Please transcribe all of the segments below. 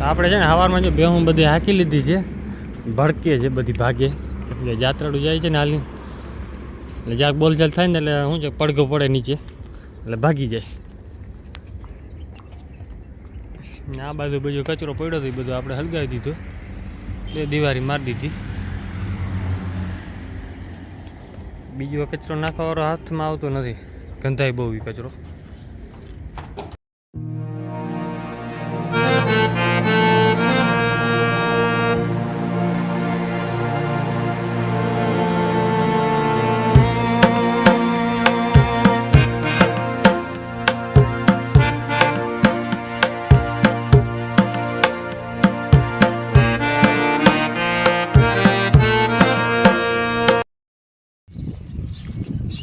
આપણે છે ને સવારમાં જો બેહું બધી હાંકી લીધી છે, ભડકે છે બધી ભાગે, એટલે જાત્રાળું જાય છે ને હાલની, એટલે જ્યાં બોલચાલ થાય ને એટલે શું છે પડઘો પડે નીચે એટલે ભાગી જાય. આ બાજુ બધો કચરો પડ્યો હતો એ બધું આપણે હલગાવી દીધો, એટલે દિવાળી મારી દીધી. બીજો કચરો નાખવાવાળો હાથમાં આવતો નથી, ગંધાય બહુ એ કચરો.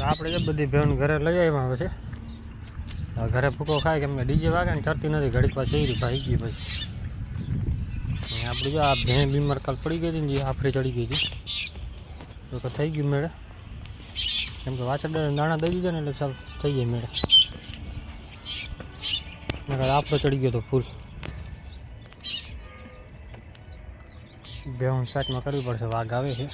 આપણે જે બધી ભેણ ઘરે લઈ આવ્યા આવે છે, ઘરે ભૂકો ખાય કેમ કે ડીજે વાગે ને ચડતી નથી, ઘડીક વાર ચડી ભાઈ ગઈ પછી. આપણે જો આ ભેણ બીમાર કાલ પડી ગઈ હતી ને, જે આફરી ચડી ગઈ હતી તો થઈ ગયું મેળે, કેમ કે વાછર દાણા દઈ દીધા ને એટલે સાવ થઈ જાય મેળે. આફરો ચડી ગયો હતો ફૂલ. ભેણ સાટમાં કરવી પડશે, વાઘ આવે છે.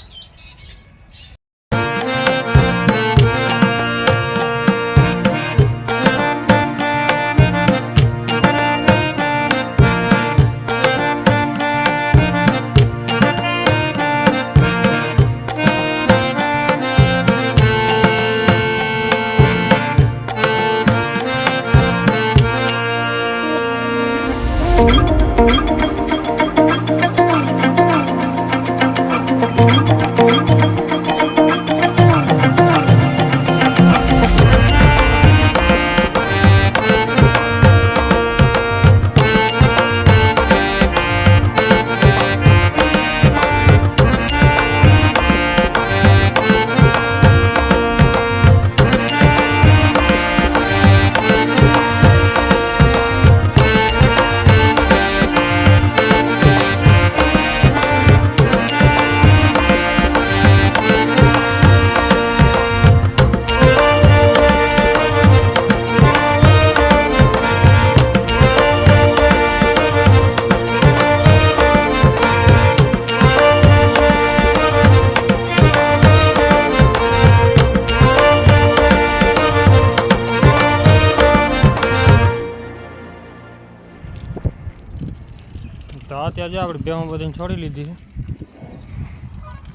તો અત્યારે જો આપણે બેહું બધી છોડી લીધી છે,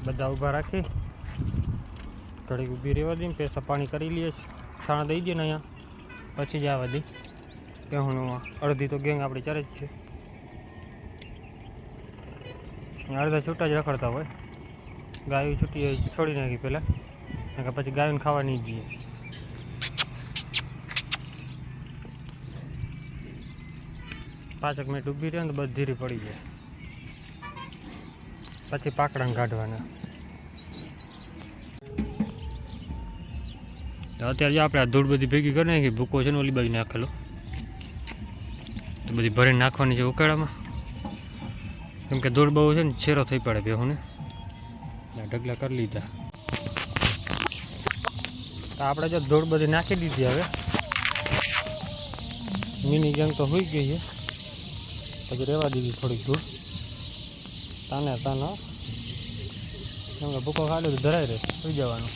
બધા ઊભા રાખી ઘડીક ઊભી રહેવા દઈએ, પેસા પાણી કરી લઈએ, છાણા દઈ દઈએ ને અહીંયા, પછી જ આવવા દઈ. બેહુંનું અડધી તો ગેંગ આપણી ચરે જ છે, અડધા છૂટા જ રખડતા હોય. ગાયું છૂટી છોડી નાખી પહેલાં, કે પછી ગાયોને ખાવા નહીં દઈએ. પાંચેક મિનિટ ઊભી રહે ને બધી ધીરી પડી જાય, પછી પાકડાને કાઢવાના. અત્યારે જો આપણે આ ધૂળ બધી ભેગી કરી નાખી, ભૂકો છે ને ઓલી બાજુ નાખેલો, તો બધી ભરીને નાખવાની છે ઉકાળામાં, કેમ કે ધૂળ બહુ છે ને છેરો થઈ પડે બેહુને. ઢગલા કરી લીધા, તો આપણે જો ધૂળ બધી નાખી દીધી. હવે મિની ગેંગ તો હોઈ ગઈ છે, પછી રહેવા દીધી થોડીક દૂર તાને તાનો, કેમ કે ભૂકો ખાલી તો ધરાઈ રહે, સુઈ જવાનું.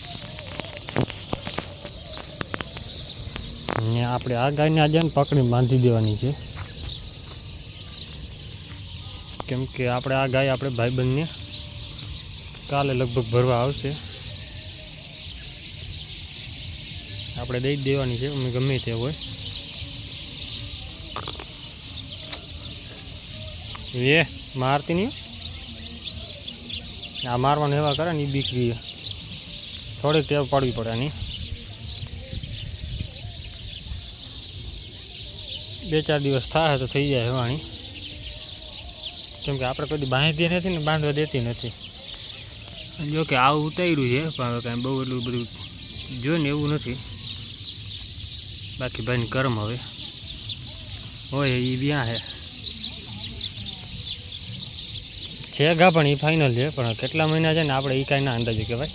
ને આપણે આ ગાયને આજે પકડીને બાંધી દેવાની છે, કેમ કે આપણે આ ગાય આપણે ભાઈબંધને કાલે લગભગ ભરવા આવશે, આપણે દઈ જ દેવાની છે, અમે ગમે તે હોય. એ મારતી નહીં, આ મારવાનું એવા કરે ને એ બીકરી, થોડીક ટેવ પાડવી પડે નહીં. 2-4 દિવસ થાય તો થઈ જાય હેવાણી, કેમ કે આપણે કદી બાંધી નથી ને બાંધવા દેતી નથી. જો કે આવું ઉતાર્યું છે પણ કાંઈ બહુ એટલું બધું જોઈને એવું નથી. બાકી ભાઈને કરમ હવે હોય એ વ્યા છે ગાભણ એ ફાઇનલ છે, પણ કેટલા મહિના છે ને આપણે એ કાંઈ ના અંદાજે કહેવાય,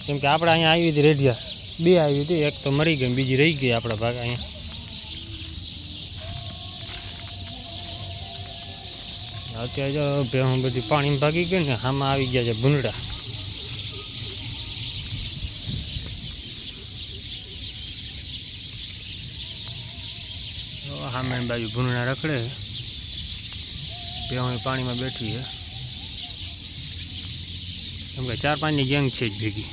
કેમ કે આપણે અહીંયા આવી હતી રેડિયા 2 આવી હતી, એક તો મરી ગઈ બીજી રહી ગઈ આપણા ભાગ અહીંયા. અત્યારે જો ભેહું બધી પાણીમાં ભાગી ગઈ ને આમાં આવી ગયા છે ભૂંડા. સામે બાજુ ભૂંડા રખડે, ભેહું પાણીમાં બેઠી છે. કેમ કે 4-5ની ગેંગ છે જ ભેગી.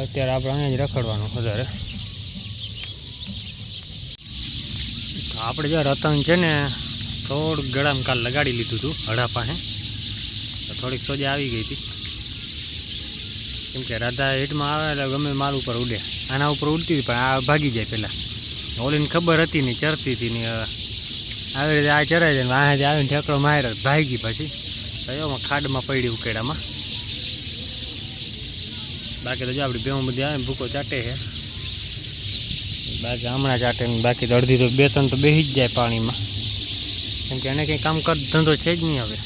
અત્યારે આપણે અહીંયા જ રખડવાનું વધારે. આપણે જો રતન છે ને થોડુંક ગળામાં કાલ લગાડી લીધું હતું હડા પાસે, તો થોડીક સોજા આવી ગઈ હતી. કેમ કે રાધા હિટમાં આવે એટલે ગમે માલ ઉપર ઉડે, આના ઉપર ઉડતી હતી પણ આ ભાગી જાય. પહેલાં ઓલીને ખબર હતી નહીં, ચરતી હતી નહીં. આવી રીતે આ ચરાઈ જાય, અહીંયાથી આવીને ઠેકડો માર્યો, ભાગી. પછી તો એમાં ખાડમાં પડી ઉકેડામાં. બાકી તો જો આપણી ભેહું બધી આવે ભૂકો ચાટે છે. બાકી હમણાં ચાટે ને બાકી તો અડધી તો 2-3 તો બેસી જ જાય પાણીમાં. કેમ કે એને કંઈ કામકાજ ધંધો છે જ નહીં હવે.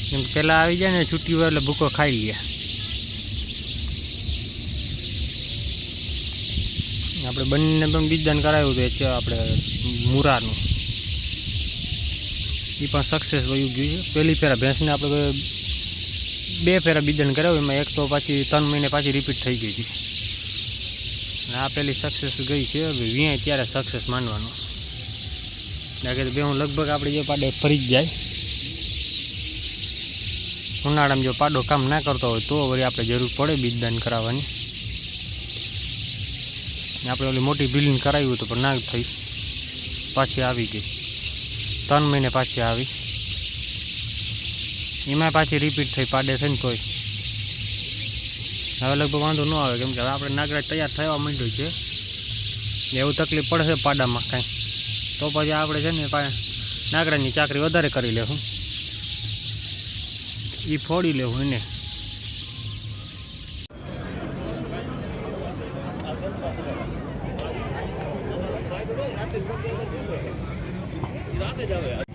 કેમ કે પહેલાં આવી જાય ને છૂટી હોય એટલે ભૂકો ખાઈ લે. આપણે બંને પણ બીજદાન કરાવ્યું હતું છે આપણે મુરાનું, એ પણ સક્સેસ વયું ગયું છે. પહેલી ફેરા ભેંસને આપણે 2 ફેરા બીજદાન કરાવ્યું, એમાં એક તો પાછી 3 મહિને પાછી રિપીટ થઈ ગઈ હતી. અને આ પહેલી સક્સેસ ગઈ છે. હવે ત્યારે સક્સેસ માનવાનું. બાકી તો ભેહું લગભગ આપણે જે પાડે ફરી જ જાય. ઉનાળામાં જો પાડો કામ ના કરતો હોય તો વળી આપણે જરૂર પડે બીજદાન કરાવવાની. આપણે ઓલી મોટી બિલ્ડિંગ કરાવ્યું હતું પણ ના થઈ, પાછી આવી ગઈ. 3 મહિને પાછી આવી, એમાં પાછી રિપીટ થઈ પાડે થઈને તોય. હવે લગભગ વાંધો ન આવે, કેમ કે હવે આપણે નાગરાજ તૈયાર થવા માંડ્યું છે. એવું તકલીફ પડશે પાડામાં કાંઈ તો પછી આપણે છે ને નાગરાજની ચાકરી વધારે કરી લેવું, એ ફોડી લેવું એને. રાતે જ આવે.